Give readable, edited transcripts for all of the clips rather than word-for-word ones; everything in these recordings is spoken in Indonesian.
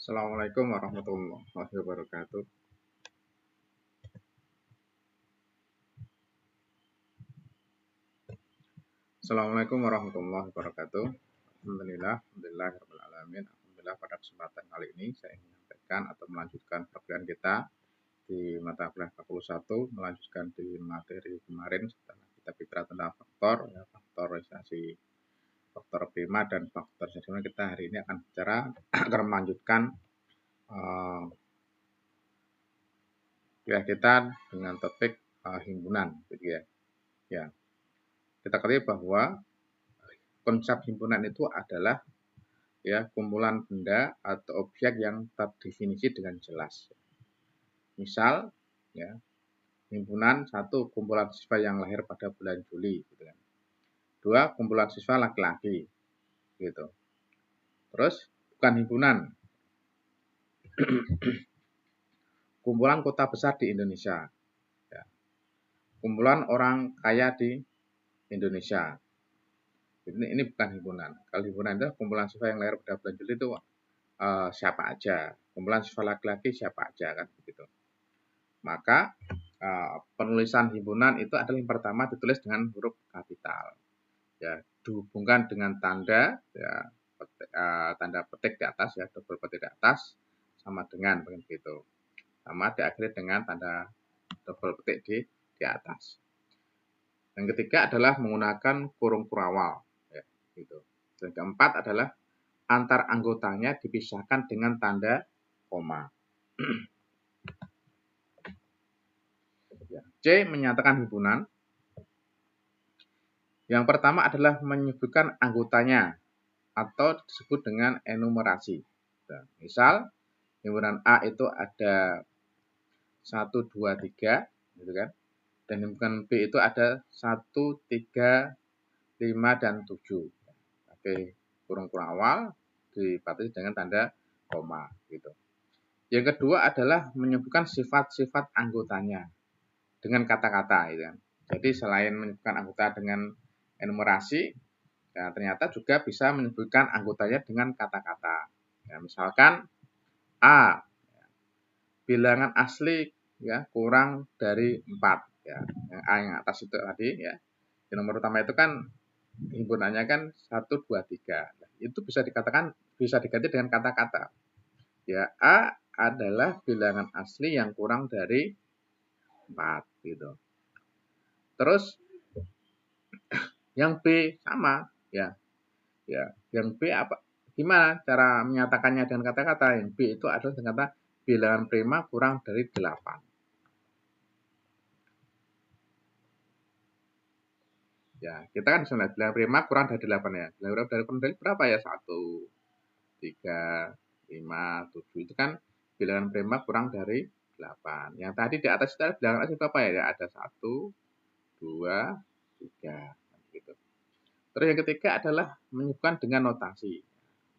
Assalamualaikum warahmatullahi wabarakatuh. Assalamualaikum warahmatullahi wabarakatuh. Alhamdulillah. Alhamdulillah pada kesempatan kali ini saya ingin menyampaikan atau melanjutkan program kita di mata kuliah 41, melanjutkan di materi kemarin setelah kita bicara tentang faktor, faktorisasi, faktor prima dan faktorisasi. Kita hari ini akan bicara agar melanjutkan kuliah kita dengan topik himpunan, gitu ya. Ya, kita ketahui bahwa konsep himpunan itu adalah kumpulan benda atau objek yang terdefinisi dengan jelas. Misal, himpunan satu kumpulan siswa yang lahir pada bulan Juli, gitu kan. Dua, kumpulan siswa laki-laki, gitu. Terus bukan himpunan, kumpulan kota besar di Indonesia, kumpulan orang kaya di Indonesia. Ini bukan himpunan. Kalau himpunan itu kumpulan siswa yang lahir pada bulan Juli itu siapa aja, kumpulan siswa laki-laki siapa aja, kan begitu. Maka penulisan himpunan itu adalah yang pertama ditulis dengan huruf kapital, dihubungkan dengan tanda tanda petik di atas, double petik di atas, sama dengan begitu, sama diakhiri dengan tanda double petik di atas. Yang ketiga adalah menggunakan kurung kurawal, gitu. Dan keempat adalah antar anggotanya dipisahkan dengan tanda koma. C. Menyatakan himpunan. Yang pertama adalah menyebutkan anggotanya atau disebut dengan enumerasi. Misal, himpunan A itu ada 1, 2, 3, gitu kan. Dan himpunan B itu ada 1, 3, 5, dan 7. Pakai kurung awal dibatasi dengan tanda koma, gitu. Yang kedua adalah menyebutkan sifat-sifat anggotanya dengan kata-kata, gitu kan. Jadi selain menyebutkan anggota dengan enumerasi, ternyata juga bisa menyebutkan anggotanya dengan kata-kata. Misalkan A, bilangan asli kurang dari 4. Yang A yang atas itu tadi, yang nomor utama itu kan himpunannya kan 1, 2, 3. Itu bisa dikatakan, bisa diganti dengan kata-kata. A adalah bilangan asli yang kurang dari 4, gitu. Terus yang B sama, yang B apa? Gimana cara menyatakannya dengan kata-kata? Yang B itu adalah dengan kata bilangan prima kurang dari 8. Kita kan bisa lihat bilangan prima kurang dari 8 ya. Bilangan prima dari berapa ya? 1, 3, 5, 7. Itu kan bilangan prima kurang dari 8. Yang tadi di atas itu bilangan asli berapa ya? Ada 1, 2, 3. Gitu. Terus yang ketiga adalah menyebutkan dengan notasi.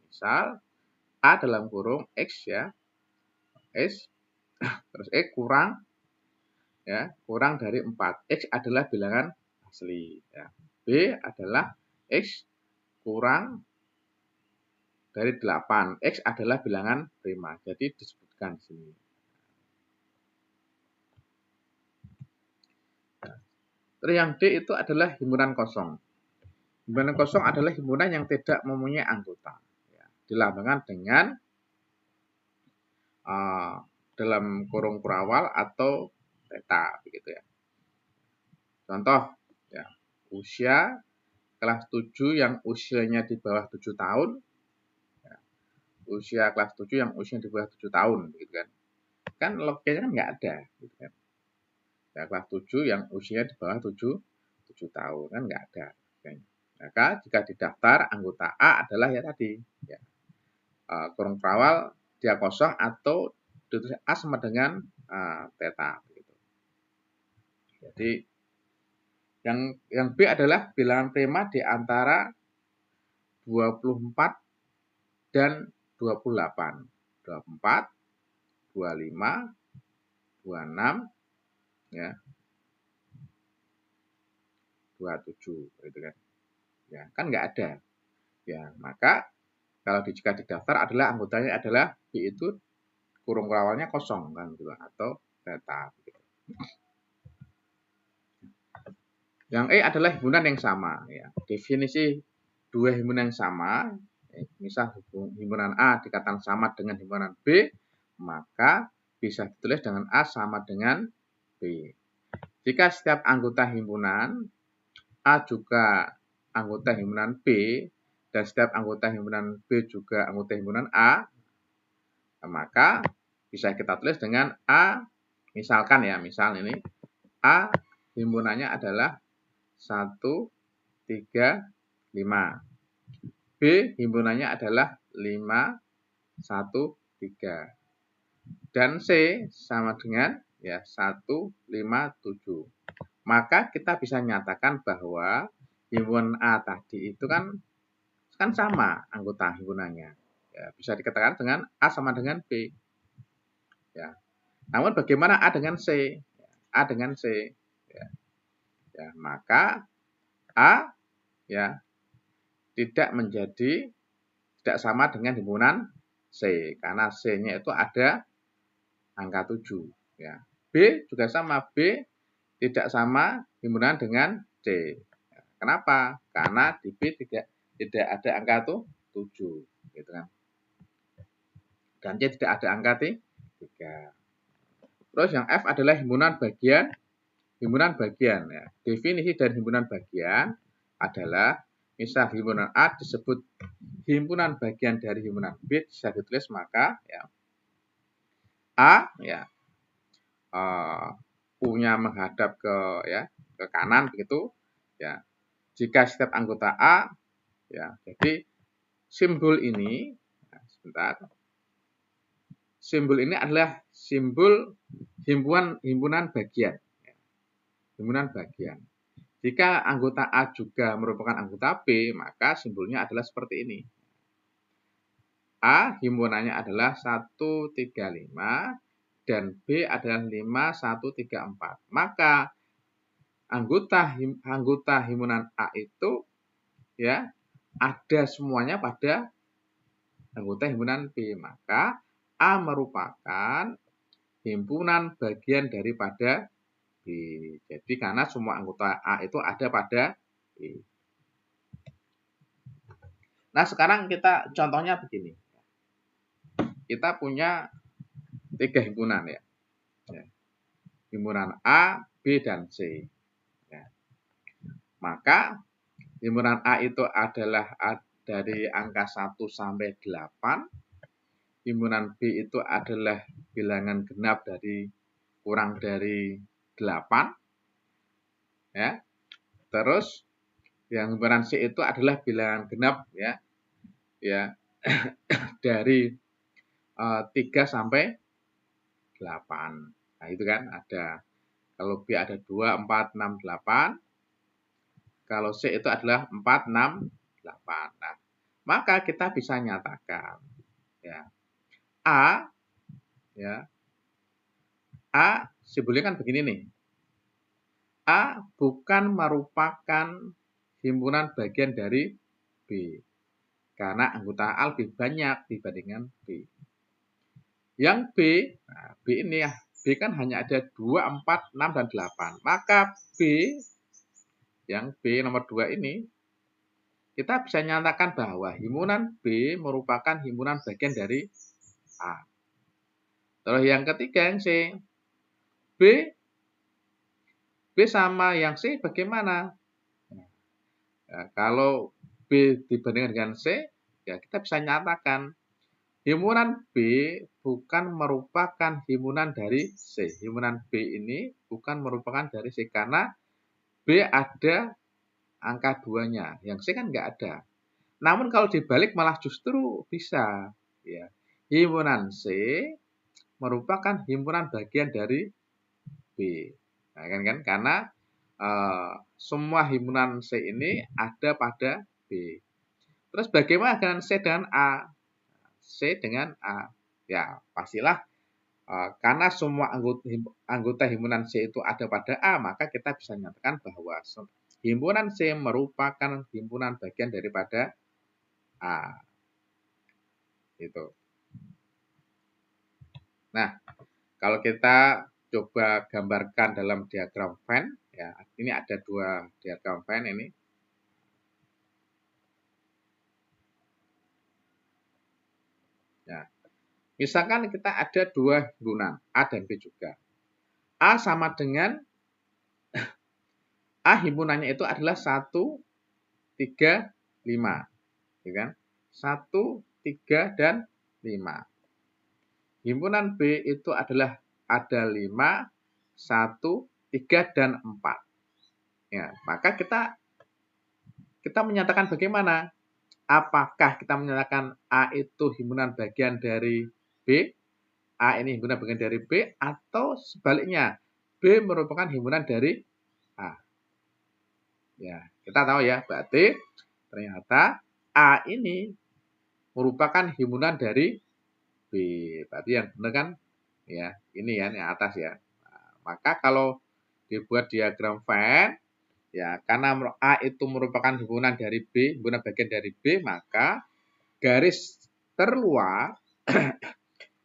Misal A dalam kurung X X, terus X kurang dari 4. X adalah bilangan asli. B adalah X kurang dari 8. X adalah bilangan prima. Jadi disebutkan di sini. Terus yang D itu adalah himpunan kosong. Himpunan kosong adalah himpunan yang tidak mempunyai anggota. Dilambangkan dengan dalam kurung kurawal atau theta, begitu ya. Contoh, usia kelas 7 yang usianya di bawah 7 tahun, usia kelas 7 yang usianya di bawah 7 tahun, gitu kan. Kan logikanya kan nggak ada, gitu kan. Kelas 7 yang usianya di bawah 7 tahun, kan nggak ada. Maka jika didaftar, anggota A adalah tadi, kurung kurawal dia kosong atau ditulis A sama dengan theta, gitu. Jadi yang B adalah bilangan prima di antara 24 dan 28. 24, 25, 26, 27, gitu kan. Kan nggak ada. Maka Kalau jika di daftar adalah anggotanya adalah B itu kurung awalnya kosong kan gitu, atau data. Gitu. Yang E adalah himpunan yang sama. Ya. Definisi dua himpunan yang sama, misal himpunan A dikatakan sama dengan himpunan B, maka bisa ditulis dengan A sama dengan B. Jika setiap anggota himpunan A juga anggota himpunan B, dan setiap anggota himpunan B juga anggota himpunan A, maka bisa kita tulis dengan A, misalkan ya, misal ini, A himpunannya adalah 1, 3, 5. B himpunannya adalah 5, 1, 3. Dan C sama dengan ya 1, 5, 7. Maka kita bisa nyatakan bahwa himpunan A tadi itu kan sama anggota himpunannya. Ya, bisa dikatakan dengan A sama dengan B. Ya. Namun bagaimana A dengan C? A dengan C. Ya. Ya, maka A ya tidak sama dengan himpunan C karena C-nya itu ada angka 7. Ya. B juga sama, B tidak sama himpunan dengan C. Kenapa? Karena di B tidak ada angka 7, gitu kan. Dan C tidak ada angka 3. Terus yang F adalah himpunan bagian. Himpunan bagian. Ya. Definisi dari himpunan bagian adalah misal himpunan A disebut himpunan bagian dari himpunan B, bisa ditulis maka ya, A ya punya menghadap ke kanan begitu ya. Jika setiap anggota A ya, jadi simbol ini simbol ini adalah simbol himpunan bagian. Himpunan bagian. Jika anggota A juga merupakan anggota B, maka simbolnya adalah seperti ini. A himpunannya adalah 135 dan B adalah 5134. Maka anggota himpunan A itu ya ada semuanya pada anggota himpunan B. Maka A merupakan himpunan bagian daripada B. Jadi karena semua anggota A itu ada pada B. Nah, sekarang kita contohnya begini. Kita punya 3 himpunan ya. Himpunan A, B, dan C. Ya. Maka himpunan A itu adalah dari angka 1 sampai 8. Himpunan B itu adalah bilangan genap dari kurang dari 8. Ya. Terus yang himpunan C itu adalah bilangan genap ya. Ya. Dari 3 sampai 8. Nah, itu kan ada. Kalau B ada 2, 4, 6, 8. Kalau C itu adalah 4, 6, 8. Nah, maka kita bisa nyatakan ya. A ya. A simbolnya kan begini nih. A bukan merupakan himpunan bagian dari B. Karena anggota A lebih banyak dibandingkan B. Yang B, nah B ini ya, B kan hanya ada 2, 4, 6, dan 8. Maka B, yang B nomor 2 ini, kita bisa nyatakan bahwa himpunan B merupakan himpunan bagian dari A. Terus yang ketiga yang C, B sama yang C bagaimana? Nah, kalau B dibandingkan dengan C, ya kita bisa nyatakan himpunan B bukan merupakan himpunan dari C. Himpunan B ini bukan merupakan dari C karena B ada angka 2-nya. Yang C kan nggak ada. Namun kalau dibalik malah justru bisa. Ya. Himpunan C merupakan himpunan bagian dari B. Nah, kan? Karena semua himpunan C ini ada pada B. Terus bagaimana dengan C dengan A? C dengan A. Ya, pastilah karena semua anggota himpunan C itu ada pada A, maka kita bisa nyatakan bahwa himpunan C merupakan himpunan bagian daripada A. Gitu. Nah, kalau kita coba gambarkan dalam diagram Venn, ya, ini ada dua diagram Venn ini. Ya, misalkan kita ada dua himpunan, A dan B juga. A sama dengan A himpunannya itu adalah 1, 3, 5. Ya kan? 1, 3, dan 5. Himpunan B itu adalah ada 5, 1, 3, dan 4. Ya, maka kita menyatakan bagaimana? Apakah kita menyatakan A itu himpunan bagian dari B? A ini himpunan bagian dari B, atau sebaliknya, B merupakan himpunan dari A. Ya, kita tahu ya, berarti ternyata A ini merupakan himpunan dari B. Berarti yang benar kan? Ya, ini ya, yang atas ya. Nah, maka kalau dibuat diagram Venn, ya, karena A itu merupakan himpunan dari B, himpunan bagian dari B, maka garis terluar,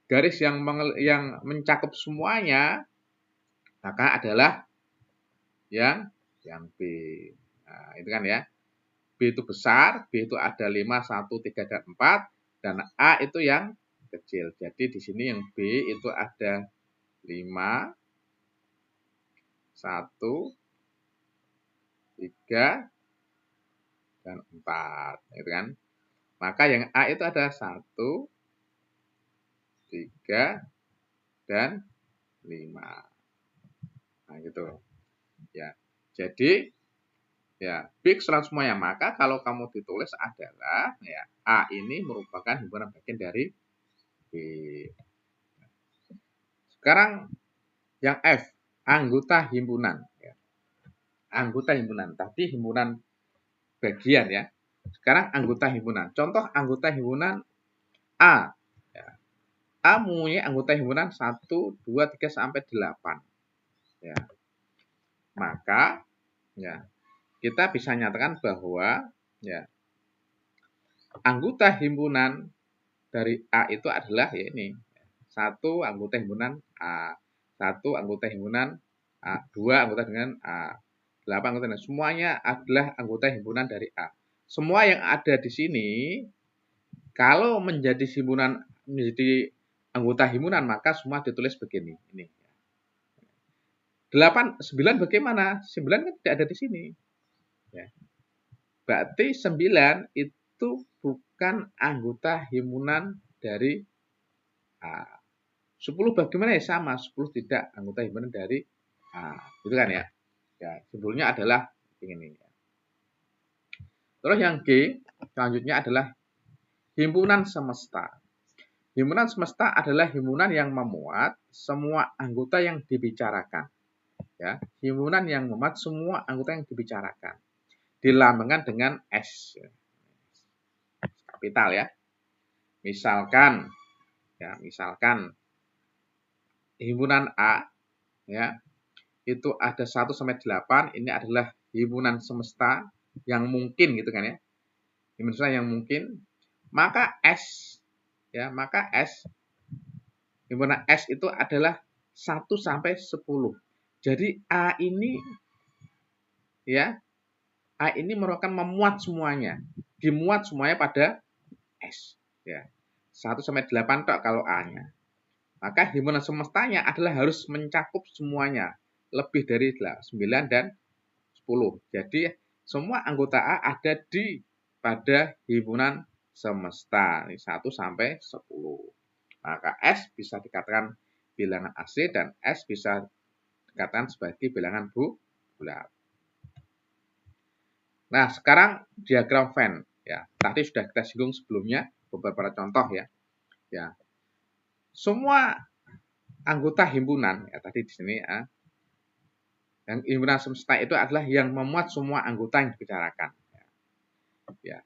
garis yang mencakup semuanya, maka adalah yang B. Nah, itu kan ya. B itu besar, B itu ada 5, 1, 3, dan 4, dan A itu yang kecil. Jadi di sini yang B itu ada 5, 1, 3, dan 4. Itu kan. Maka yang A itu ada 1, 3, dan 5. Nah, gitu. Ya. Jadi ya, B keseluruhan semuanya. Maka kalau kamu ditulis adalah ya, A ini merupakan himpunan bagian dari B. Sekarang yang F, anggota himpunan. Ya. Anggota himpunan. Tadi himpunan bagian ya. Sekarang anggota himpunan. Contoh anggota himpunan A. Ya. A mempunyai anggota himpunan 1, 2, 3, sampai 8. Ya. Maka ya, kita bisa nyatakan bahwa ya, anggota himpunan dari A itu adalah ya ini. 1 anggota himpunan A, 1 anggota himpunan A, 2 anggota dengan A, 8 anggota dengan semuanya adalah anggota himpunan dari A. Semua yang ada di sini kalau menjadi anggota himpunan maka semua ditulis begini. Ini. 8, 9 bagaimana? 9 kan tidak ada di sini. Ya. Berarti 9 itu bukan anggota himpunan dari A. 10 bagaimana ya sama, 10 tidak anggota himpunan dari A. Gitu kan ya. Ya, simbolnya adalah ini. Terus yang G, selanjutnya adalah himpunan semesta. Himpunan semesta adalah himpunan yang memuat semua anggota yang dibicarakan. Ya, himpunan yang memuat semua anggota yang dibicarakan. Dilambangkan dengan S. Kapital ya. Misalkan himpunan A ya, itu ada 1 sampai 8, ini adalah himpunan semesta yang mungkin gitu kan ya. Himpunan semesta yang mungkin, maka S himpunan S itu adalah 1 sampai 10. Jadi A ini merupakan memuat semuanya. Dimuat semuanya pada S ya. 1 sampai 8 tok kalau A-nya. Maka himpunan semestanya adalah harus mencakup semuanya, lebih dari 9 dan 10. Jadi semua anggota A ada pada himpunan semesta 1 sampai 10. Maka S bisa dikatakan bilangan AC dan S bisa dikatakan sebagai bilangan bulat. Nah, sekarang diagram Venn ya. Tadi sudah kita singgung sebelumnya beberapa contoh ya. Ya. Semua anggota himpunan ya tadi di sini ya. Yang himpunan semesta itu adalah yang memuat semua anggota yang dibicarakan. Ya.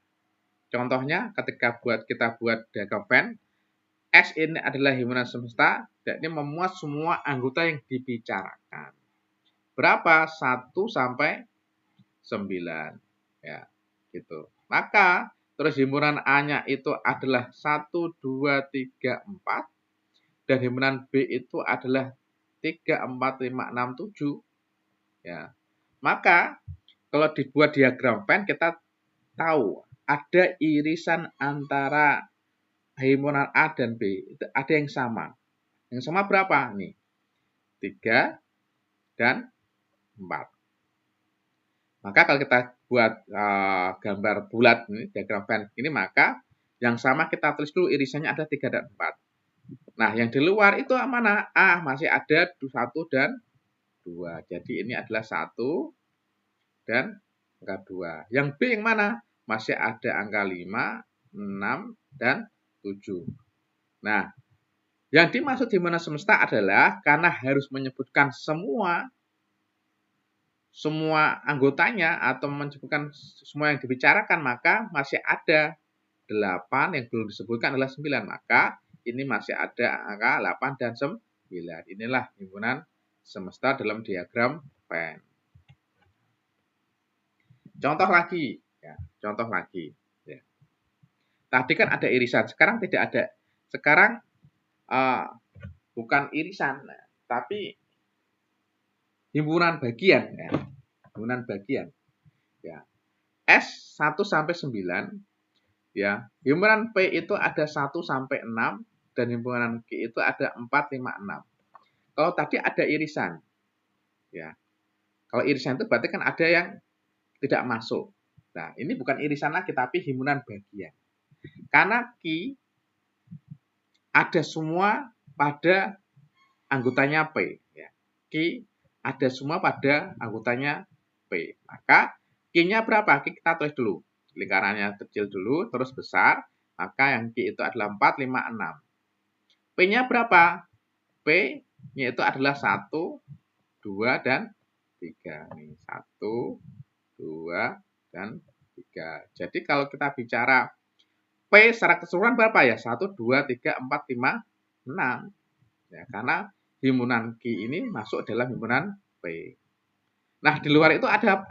Contohnya ketika kita buat diagram Venn, S ini adalah himpunan semesta dan ini memuat semua anggota yang dibicarakan. Berapa? 1 sampai 9. Ya, gitu. Maka Terus himpunan A-nya itu adalah 1, 2, 3, 4. Dan himpunan B itu adalah 3, 4, 5, 6, 7. Ya. Maka kalau dibuat diagram Venn kita tahu ada irisan antara himpunan A dan B. Itu ada yang sama. Yang sama berapa? Nih. 3 dan 4. Maka kalau kita buat gambar bulat ini, diagram Venn ini, maka yang sama kita tulis dulu irisannya ada 3 dan 4. Nah, yang di luar itu mana? A masih ada 1 dan 2. Jadi ini adalah 1 dan angka 2. Yang B yang mana? Masih ada angka 5, 6, dan 7. Nah, yang dimaksud himpunan semesta adalah karena harus menyebutkan semua anggotanya atau menyebutkan semua yang dibicarakan, maka masih ada 8 yang belum disebutkan adalah 9. Maka ini masih ada angka 8 dan 9. Inilah himpunan semesta dalam diagram Venn. Contoh lagi. Ya, contoh lagi. Ya. Tadi kan ada irisan, sekarang tidak ada. Sekarang bukan irisan, tapi himpunan bagian. Ya. Himpunan bagian. Ya. S 1 sampai 9. Ya, himpunan P itu ada 1 sampai 6 dan himpunan Q itu ada 4, 5, 6. Kalau tadi ada irisan. Ya. Kalau irisan itu berarti kan ada yang tidak masuk. Nah, ini bukan irisan lagi tapi himpunan bagian. Karena Q ada semua pada anggotanya P. Ya. Q ada semua pada anggotanya P. Maka Q-nya berapa? Q kita tulis dulu. Lingkarannya kecil dulu, terus besar. Maka yang Q itu adalah 4, 5, 6. P-nya berapa? P-nya itu adalah 1, 2, dan 3. Nih, 1, 2, dan 3. Jadi kalau kita bicara P secara keseluruhan berapa ya? 1, 2, 3, 4, 5, 6. Ya, karena himpunan Q ini masuk dalam himpunan P. Nah, di luar itu ada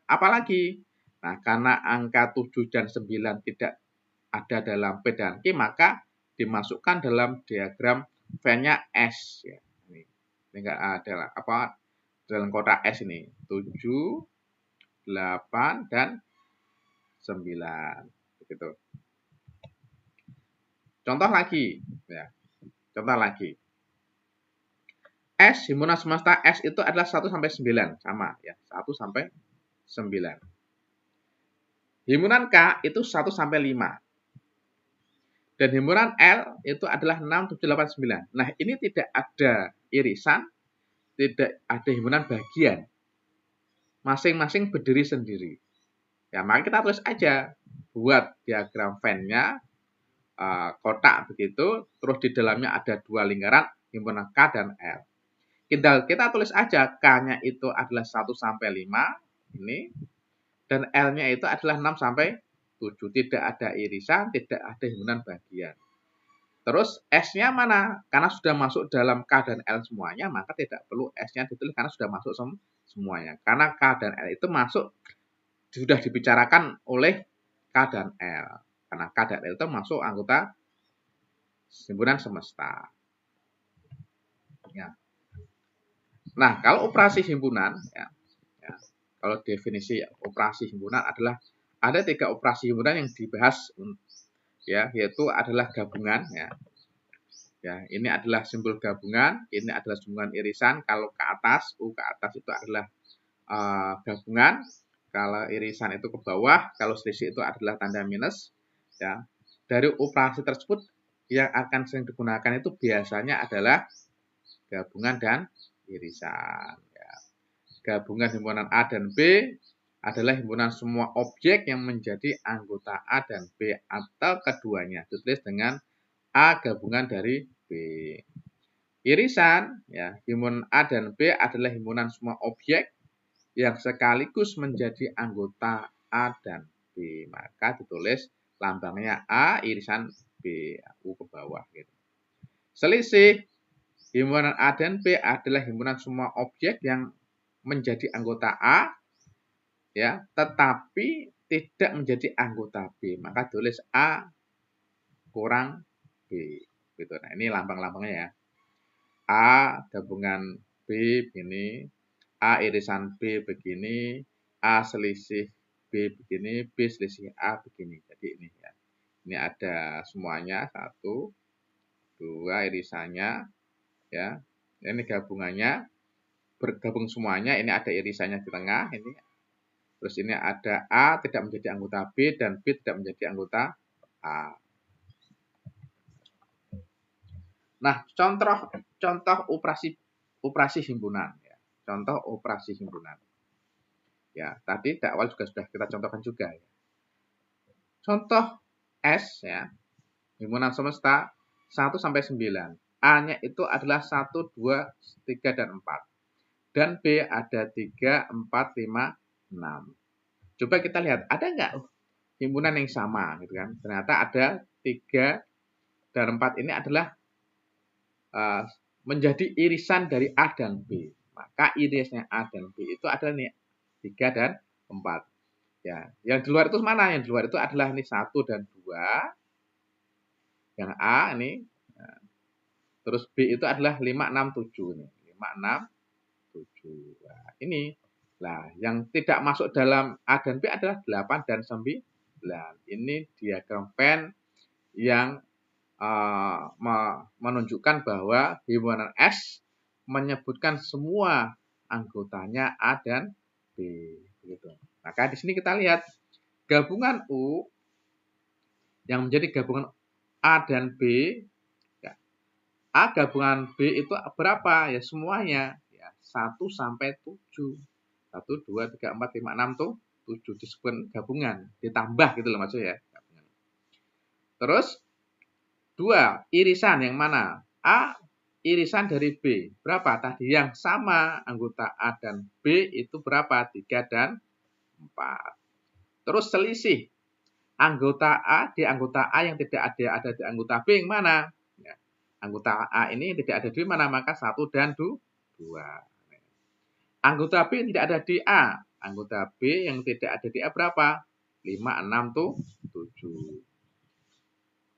apa lagi? Nah, karena angka 7 dan 9 tidak ada dalam P dan Q, maka dimasukkan dalam diagram Venn-nya S. Ya. Ini enggak ada apa dalam kotak S ini. 7, 8, dan 9. Begitu. Contoh lagi. Ya. Contoh lagi. S, himpunan semesta S itu adalah 1 sampai 9. Sama ya, 1 sampai 9. Himpunan K itu 1 sampai 5. Dan himpunan L itu adalah 6, 7, 8, 9. Nah, ini tidak ada irisan, tidak ada himpunan bagian. Masing-masing berdiri sendiri. Ya, maka kita tulis aja. Buat diagram Venn-nya, kotak begitu, terus di dalamnya ada 2 lingkaran, himpunan K dan L. Kita tulis aja K-nya itu adalah 1 sampai 5 ini dan L-nya itu adalah 6 sampai 7. Tidak ada irisan, tidak ada himpunan bagian. Terus S-nya mana? Karena sudah masuk dalam K dan L semuanya, maka tidak perlu S-nya ditulis karena sudah masuk semuanya. Karena K dan L itu masuk sudah dibicarakan oleh K dan L. Karena K dan L itu masuk anggota himpunan semesta. Ya. Nah, kalau operasi himpunan, kalau definisi operasi himpunan adalah ada 3 operasi himpunan yang dibahas, ya, yaitu adalah gabungan, ya. Ya, ini adalah simbol gabungan, ini adalah hubungan irisan. Kalau ke atas, U ke atas itu adalah gabungan. Kalau irisan itu ke bawah, kalau selisih itu adalah tanda minus. Ya, dari operasi tersebut yang akan sering digunakan itu biasanya adalah gabungan dan irisan. Ya. Gabungan himpunan A dan B adalah himpunan semua objek yang menjadi anggota A dan B atau keduanya. Ditulis dengan A gabungan dari B. Irisan, ya, himpunan A dan B adalah himpunan semua objek yang sekaligus menjadi anggota A dan B. Maka ditulis lambangnya A, irisan B, U ke bawah. Gitu. Selisih, himpunan A dan B adalah himpunan semua objek yang menjadi anggota A, ya, tetapi tidak menjadi anggota B, maka tulis A kurang B. Gitu. Nah, ini lambang-lambangnya ya. A gabungan B begini, A irisan B begini, A selisih B begini, B selisih A begini. Jadi ini ya. Ini ada semuanya, 1, 2 irisannya ya. Ini gabungannya, bergabung semuanya, ini ada irisannya di tengah, ini. Terus ini ada A tidak menjadi anggota B dan B tidak menjadi anggota A. Nah, contoh operasi himpunan ya. Contoh operasi himpunan. Ya, tadi dakwal juga sudah kita contohkan juga ya. Contoh S ya. Himpunan semesta 1 sampai 9. A-nya itu adalah 1, 2, 3 dan 4. Dan B ada 3, 4, 5, 6. Coba kita lihat, ada nggak himpunan yang sama gitu kan? Ternyata ada 3 dan 4 ini adalah menjadi irisan dari A dan B. Maka irisnya A dan B itu adalah nih 3 dan 4. Ya, yang di luar itu mana? Yang di luar itu adalah nih 1 dan 2. Yang A ini. Nah, terus B itu adalah 5, 6, 7 nih. 5, 6, 7. Nah, ini. Nah, yang tidak masuk dalam A dan B adalah 8 dan 9. Ini diagram Venn yang menunjukkan bahwa himpunan S menyebutkan semua anggotanya A dan B. Begitu. Maka di sini kita lihat gabungan U yang menjadi gabungan A dan B. Ya, A gabungan B itu berapa? Ya semuanya. Ya, 1 sampai 7. 1, 2, 3, 4, 5, 6 tuh 7 disebut gabungan. Ditambah gitu loh maksudnya ya. Terus 2, irisan yang mana? A irisan dari B. Berapa? Tadi yang sama anggota A dan B itu berapa? 3 dan 4. Terus selisih. Anggota A di anggota A yang tidak ada di anggota B yang mana? Ya. Anggota A ini tidak ada di mana? Maka 1 dan 2. Anggota B yang tidak ada di A. Anggota B yang tidak ada di A berapa? 5, 6, tuh 7.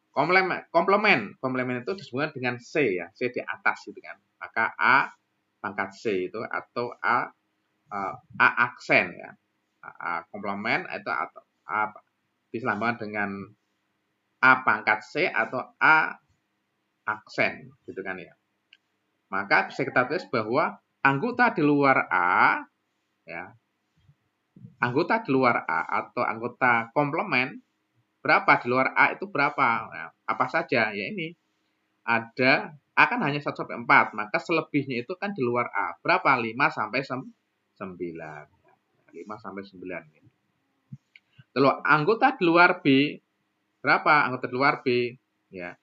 Komplement itu disebutkan dengan C ya, C di atas gitu kan. Maka A pangkat C itu atau A aksen ya. A komplement itu atau A dilambangkan dengan A pangkat C atau A aksen gitu kan ya. Maka bisa kita tulis bahwa anggota di luar A ya. Anggota di luar A atau anggota komplement berapa di luar A itu berapa? Nah, apa saja? Ya ini. Ada A kan hanya 1 sampai 4, maka selebihnya itu kan di luar A. Berapa? 5 sampai 9. 5 sampai 9. Lalu anggota di luar B, berapa anggota di luar B? Ya.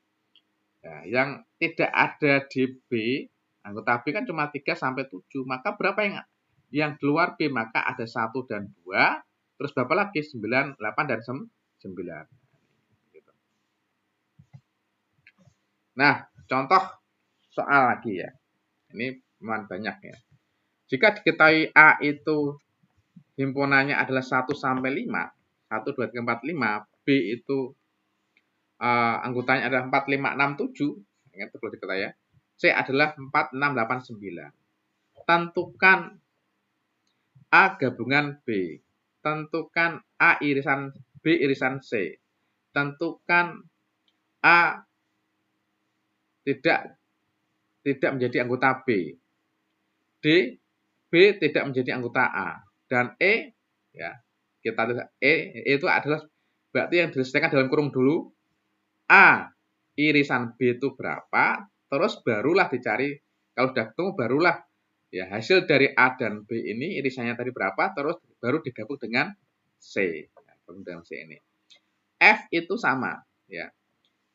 Ya, yang tidak ada di B, anggota B kan cuma 3 sampai 7, maka berapa yang di luar B? Maka ada 1 dan 2, terus berapa lagi? 9, 8 dan 9. Nah, contoh soal lagi ya. Ini memang banyak ya. Jika diketahui A itu himpunannya adalah 1 sampai 5, 1, 2, 3, 4, 5, B itu anggotanya adalah 4, 5, 6, 7, ingat perlu diketahui ya. C adalah 4, 6, 8, 9. Tentukan A gabungan B. Tentukan A irisan B irisan C. Tentukan A tidak menjadi anggota B. D, B tidak menjadi anggota A. Dan E, ya kita lihat E itu adalah berarti yang diselesaikan dalam kurung dulu. A irisan B itu berapa, terus barulah dicari, kalau sudah ketemu barulah ya hasil dari A dan B ini irisannya tadi berapa, terus baru digabung dengan C. Ya, dengan C ini. F itu sama, ya.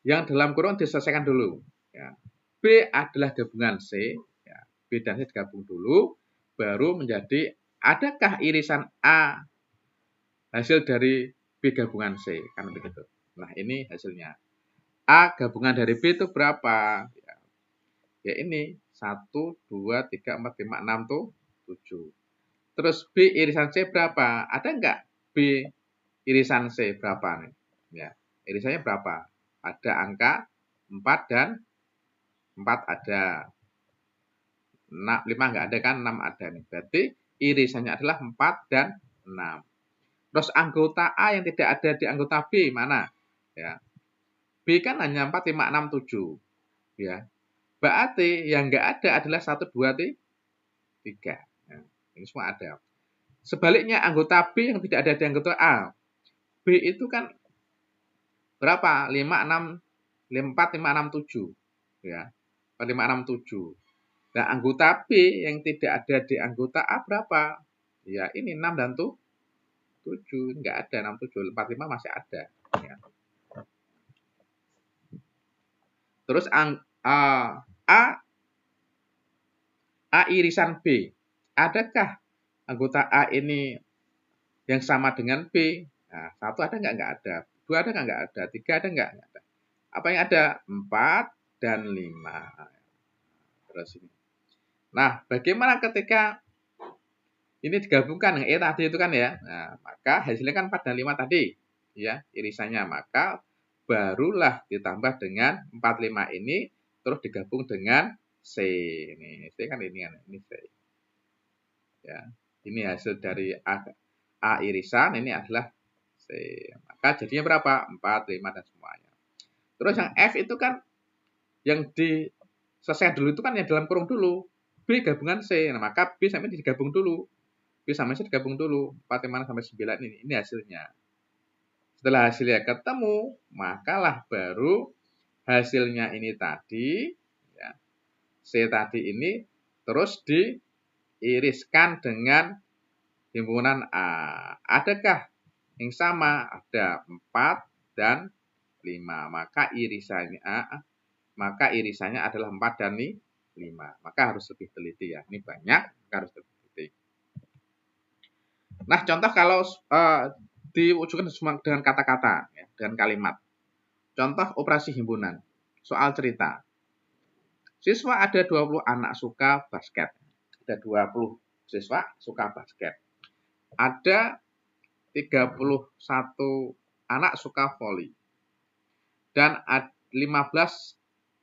Yang dalam kurung diselesaikan dulu. Ya. B adalah gabungan C, ya. B dan C digabung dulu, baru menjadi adakah irisan A hasil dari B gabungan C, kan begitu. Nah ini hasilnya. A gabungan dari B itu berapa? Ya ini 1, 2, 3, 4, 5, 6 tuh 7. Terus B irisan C berapa? Ada enggak B irisan C berapa nih? Ya, irisannya berapa? Ada angka 4 dan 4 ada. 5 nggak ada kan, 6 ada nih. Berarti irisannya adalah 4 dan 6. Terus anggota A yang tidak ada di anggota B mana? Ya. B kan hanya 4, 5, 6, 7. Ya. Berarti yang nggak ada adalah 1, 2, 3. Ya. Ini semua ada. Sebaliknya anggota B yang tidak ada di anggota A. B itu kan berapa? 5, 6, 4, 5, 6, 7. Ya. 4, 5, 6, 7. Nah, anggota B yang tidak ada di anggota A berapa? Ya, ini 6 dan 7. Enggak ada 6, 7. 4, 5 masih ada. Ya. Terus A irisan B. Adakah anggota A ini yang sama dengan B? Nah, 1 ada enggak? Enggak ada. 2 ada enggak? Enggak ada. 3 ada enggak? Enggak ada. Apa yang ada? 4 dan 5. Terus ini. Nah, bagaimana ketika ini digabungkan dengan E tadi itu kan ya. Nah, maka hasilnya kan 4 dan 5 tadi. Ya, irisannya. Maka barulah ditambah dengan 4, 5 ini terus digabung dengan C. Ini C kan ini kan. Ini C. Ya, ini hasil dari A irisan, ini adalah C. Maka jadinya berapa? 4, 5 dan semuanya. Terus yang F itu kan yang selesai dulu itu kan yang dalam kurung dulu. B gabungan C. Nah, maka B sampai digabung dulu. B sama C digabung dulu. 4, 5 sampai 9 ini. Ini hasilnya. Setelah hasilnya ketemu, makalah baru hasilnya ini tadi, ya, C tadi ini terus diiriskan dengan himpunan A. Adakah yang sama? Ada 4 dan 5. Maka irisannya adalah 4 dan 5. Maka harus lebih teliti ya. Ini banyak, maka harus lebih teliti. Nah, contoh kalau diwujudkan dengan kata-kata, ya, dengan kalimat. Contoh operasi himpunan. Soal cerita. Siswa ada 20 anak suka basket. Ada 20 siswa suka basket. Ada 31 anak suka voli. Dan 15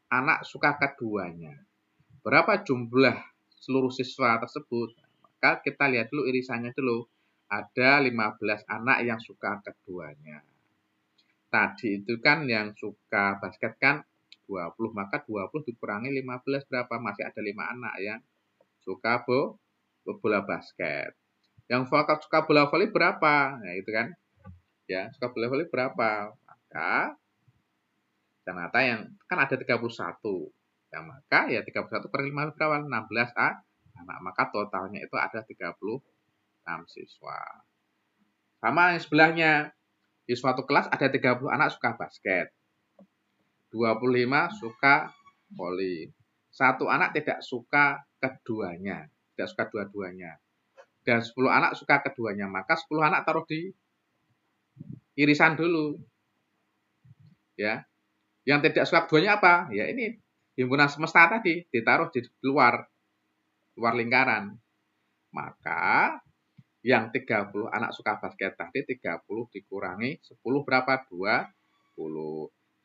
anak suka keduanya. Berapa jumlah seluruh siswa tersebut? Maka kita lihat dulu irisannya dulu. Ada 15 anak yang suka keduanya. Tadi itu kan yang suka basket kan 20, maka 20 dikurangi 15 berapa? Masih ada 5 anak yang suka bola basket. Yang suka bola voli berapa? Nah, itu kan. Ya, suka bola voli berapa? Maka ternyata yang kan ada 31. Ya, maka ya 31 per 5 berapa? 16 anak. Maka totalnya itu ada 36 siswa. Sama yang sebelahnya. Di suatu kelas ada 30 anak suka basket. 25 suka voli. 1 anak tidak suka keduanya. Tidak suka dua-duanya. Dan 10 anak suka keduanya. Maka 10 anak taruh di irisan dulu. Ya. Yang tidak suka keduanya apa? Ya ini himpunan semesta tadi. Ditaruh di luar lingkaran. Maka yang 30 anak suka basket tadi 30 dikurangi 10 berapa? 20.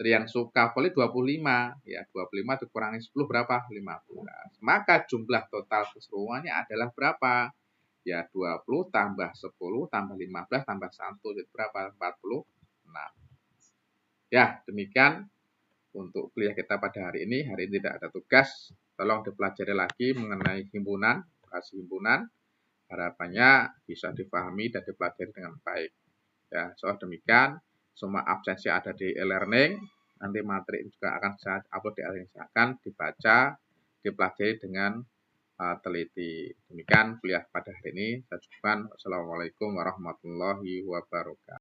Yang suka voli 25, ya 25 dikurangi 10 berapa? 15. Maka jumlah total keseluruhannya adalah berapa? Ya 20 tambah 10 tambah 15 tambah 1 jadi berapa? 46. Ya, demikian untuk kuliah kita pada hari ini. Hari ini tidak ada tugas. Tolong dipelajari lagi mengenai himpunan, operasi himpunan. Harapannya bisa dipahami dan dipelajari dengan baik. Ya, soal demikian, semua absensi ada di e-learning. Nanti materi juga akan saya upload di e-learning. Akan dibaca, dipelajari dengan teliti. Demikian kuliah pada hari ini. Saya cukupkan. Wassalamualaikum warahmatullahi wabarakatuh.